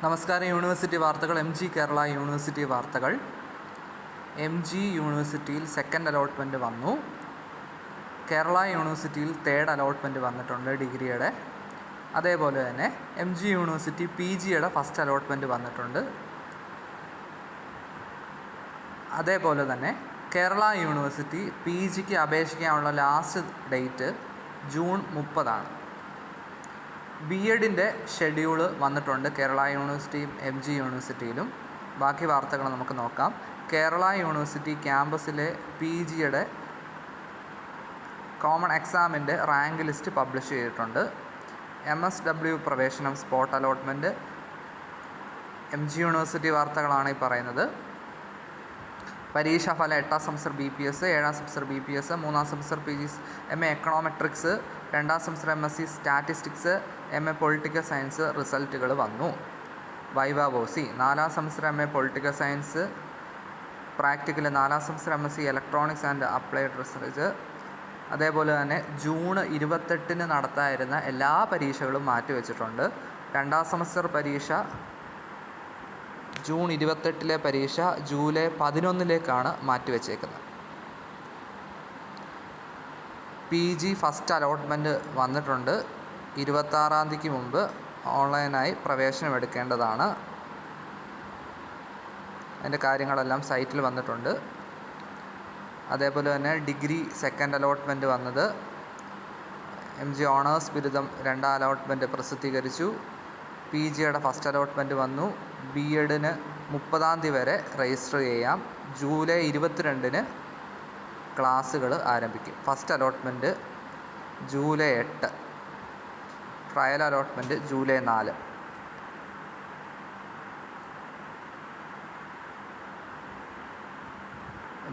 നമസ്കാരം. യൂണിവേഴ്സിറ്റി വാർത്തകൾ. MG Kerala university വാർത്തകൾ. MG യൂണിവേഴ്സിറ്റിയിൽ സെക്കൻഡ് അലോട്ട്മെൻറ്റ് വന്നു. കേരള യൂണിവേഴ്സിറ്റിയിൽ തേർഡ് അലോട്ട്മെൻറ്റ് വന്നിട്ടുണ്ട് ഡിഗ്രിയുടെ. അതേപോലെ തന്നെ MG യൂണിവേഴ്സിറ്റി PGയുടെ ഫസ്റ്റ് അലോട്ട്മെൻറ്റ് വന്നിട്ടുണ്ട്. അതേപോലെ തന്നെ കേരള യൂണിവേഴ്സിറ്റി PGക്ക് അപേക്ഷിക്കാനുള്ള ലാസ്റ്റ് ഡേറ്റ് ജൂൺ 30 B.Edൻ്റെ ഷെഡ്യൂള് വന്നിട്ടുണ്ട് കേരള യൂണിവേഴ്സിറ്റിയും MG യൂണിവേഴ്സിറ്റിയിലും. ബാക്കി വാർത്തകൾ നമുക്ക് നോക്കാം. കേരള യൂണിവേഴ്സിറ്റി ക്യാമ്പസിലെ PGയുടെ കോമൺ എക്സാമിൻ്റെ റാങ്ക് ലിസ്റ്റ് പബ്ലിഷ് ചെയ്തിട്ടുണ്ട്. MSW പ്രവേശനം സ്പോട്ട് അലോട്ട്മെൻറ്റ്. MG യൂണിവേഴ്സിറ്റി വാർത്തകളാണ് ഈ പറയുന്നത്. പരീക്ഷാഫലം 8ാം സെമസ്റ്റർ BPS, 7ാം സെമസ്റ്റർ BPS, 3ാം സെമസ്റ്റർ PG MA എക്കണോമെട്രിക്സ്, 2ാം semester MSc statistics, MA political science റിസൾട്ടുകൾ വന്നു. വൈവ വോസി 4ാം semester MA political science practical, 4ാം semester MSc electronics and applied research. അതേപോലെ തന്നെ ജൂൺ 28 നടത്താതിരുന്ന എല്ലാ പരീക്ഷകളും മാറ്റിവെച്ചിട്ടുണ്ട്. 2ാം സെമസ്റ്റർ പരീക്ഷ ജൂൺ 28 പരീക്ഷ ജൂലൈ 11 മാറ്റിവെച്ചേക്കുന്നത്. PG ഫസ്റ്റ് അലോട്ട്മെൻറ്റ് വന്നിട്ടുണ്ട്. 26 മുമ്പ് ഓൺലൈനായി പ്രവേശനം എടുക്കേണ്ടതാണ്. അതിൻ്റെ കാര്യങ്ങളെല്ലാം സൈറ്റിൽ വന്നിട്ടുണ്ട്. അതേപോലെ തന്നെ ഡിഗ്രി സെക്കൻഡ് അലോട്ട്മെൻറ്റ് വന്നത്. MG ഓണേഴ്സ് ബിരുദം 2ാം അലോട്ട്മെൻറ്റ് പ്രസിദ്ധീകരിച്ചു. PGയുടെ ഫസ്റ്റ് അലോട്ട്മെൻറ്റ് വന്നു. B.Edന് 30 വരെ രജിസ്റ്റർ ചെയ്യാം. ജൂലൈ 22 ക്ലാസ്സുകൾ ആരംഭിക്കും. First allotment July 8, trial allotment July 4.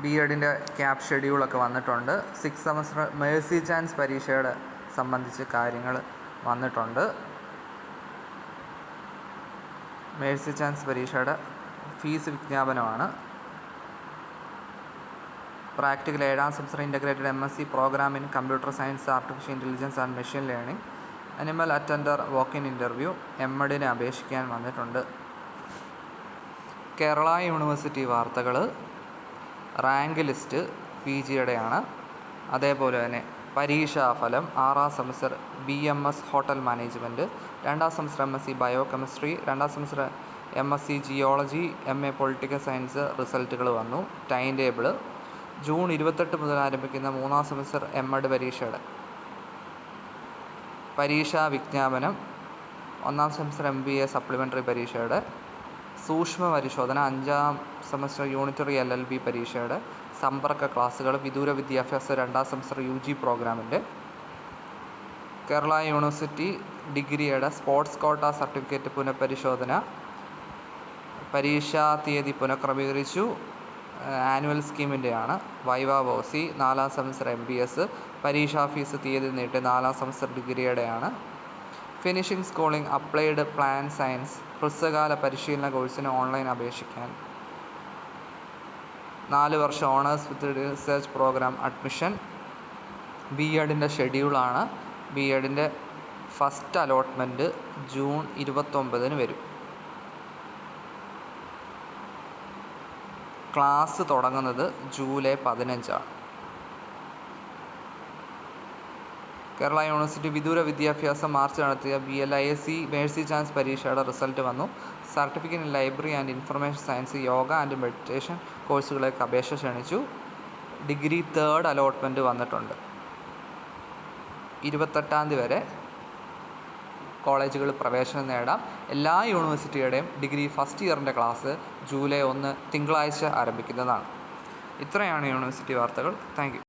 B.Edൻ്റെ ക്യാപ് ഷെഡ്യൂളൊക്കെ വന്നിട്ടുണ്ട്. 6th സെമസ്റ്റർ മേഴ്സി ചാൻസ് പരീക്ഷയുടെ സംബന്ധിച്ച് കാര്യങ്ങൾ വന്നിട്ടുണ്ട്. മേഴ്സി ചാൻസ് പരീക്ഷയുടെ ഫീസ് വിജ്ഞാപനമാണ്. പ്രാക്ടിക്കൽ 7ാം semester integrated MSc programme in computer science, artificial intelligence and machine learning, animal attender walk in interview MEdന് അപേക്ഷിക്കാൻ വന്നിട്ടുണ്ട്. കേരള യൂണിവേഴ്സിറ്റി വാർത്തകൾ. റാങ്ക് ലിസ്റ്റ് PGയുടെയാണ്. അതേപോലെ തന്നെ പരീക്ഷാഫലം 6ാം സെമസ്റ്റർ BMS ഹോട്ടൽ മാനേജ്മെൻറ്റ്, 2ാം semester MSc biochemistry, 2ാം semester MSc geology, MA political science റിസൾട്ടുകൾ വന്നു. ടൈം ടേബിൾ ജൂൺ 28 മുതൽ ആരംഭിക്കുന്ന 3ാം സെമസ്റ്റർ MEd പരീക്ഷയുടെ പരീക്ഷാ വിജ്ഞാപനം. 1ാം സെമസ്റ്റർ MBA സപ്ലിമെൻ്ററി പരീക്ഷയുടെ സൂക്ഷ്മ പരിശോധന, 5ാം സെമസ്റ്റർ യൂണിറ്ററി LLB പരീക്ഷയുടെ സമ്പർക്ക ക്ലാസ്സുകൾ, വിദൂര വിദ്യാഭ്യാസ 2ാം സെമസ്റ്റർ UG പ്രോഗ്രാമിൻ്റെ. കേരള യൂണിവേഴ്സിറ്റി ഡിഗ്രിയുടെ സ്പോർട്സ് കോട്ട സർട്ടിഫിക്കറ്റ് പുനഃപരിശോധന, പരീക്ഷാ തീയതി പുനഃക്രമീകരിച്ചു. ആനുവൽ സ്കീമിൻ്റെയാണ്. വൈവ വോസി 4ാം സെമസ്റ്റർ MBS, പരീക്ഷാ ഫീസ് തീയതി നീട്ടി 4ാം സെമസ്റ്റർ ഡിഗ്രിയുടെയാണ്. Finishing schooling applied plant science ഹ്രസ്വകാല പരിശീലന കോഴ്സിന് ഓൺലൈൻ അപേക്ഷിക്കാൻ. 4 വർഷം honours with research programme admission. B.Edൻ്റെ ഷെഡ്യൂളാണ്. B.Edൻ്റെ ഫസ്റ്റ് അലോട്ട്മെൻറ്റ് ജൂൺ 29 വരും. ക്ലാസ് തുടങ്ങുന്നത് ജൂലൈ 15. കേരള യൂണിവേഴ്സിറ്റി വിദൂര വിദ്യാഭ്യാസം മാർച്ച് നടത്തിയ BLIAC മേഴ്സി ചാൻസ് പരീക്ഷയുടെ റിസൾട്ട് വന്നു. Certificate in library and information science, yoga and meditation കോഴ്സുകളിലേക്ക് അപേക്ഷ ക്ഷണിച്ചു. ഡിഗ്രി തേർഡ് അലോട്ട്മെൻറ്റ് വന്നിട്ടുണ്ട്. 28 വരെ കോളേജുകൾ പ്രവേശനം നേടാം. എല്ലാ യൂണിവേഴ്സിറ്റിയുടെയും ഡിഗ്രി ഫസ്റ്റ് ഇയറിൻ്റെ ക്ലാസ് ജൂലൈ 1 തിങ്കളാഴ്ച ആരംഭിക്കുന്നതാണ്. ഇത്രയാണ് യൂണിവേഴ്സിറ്റി വാർത്തകൾ. Thank you.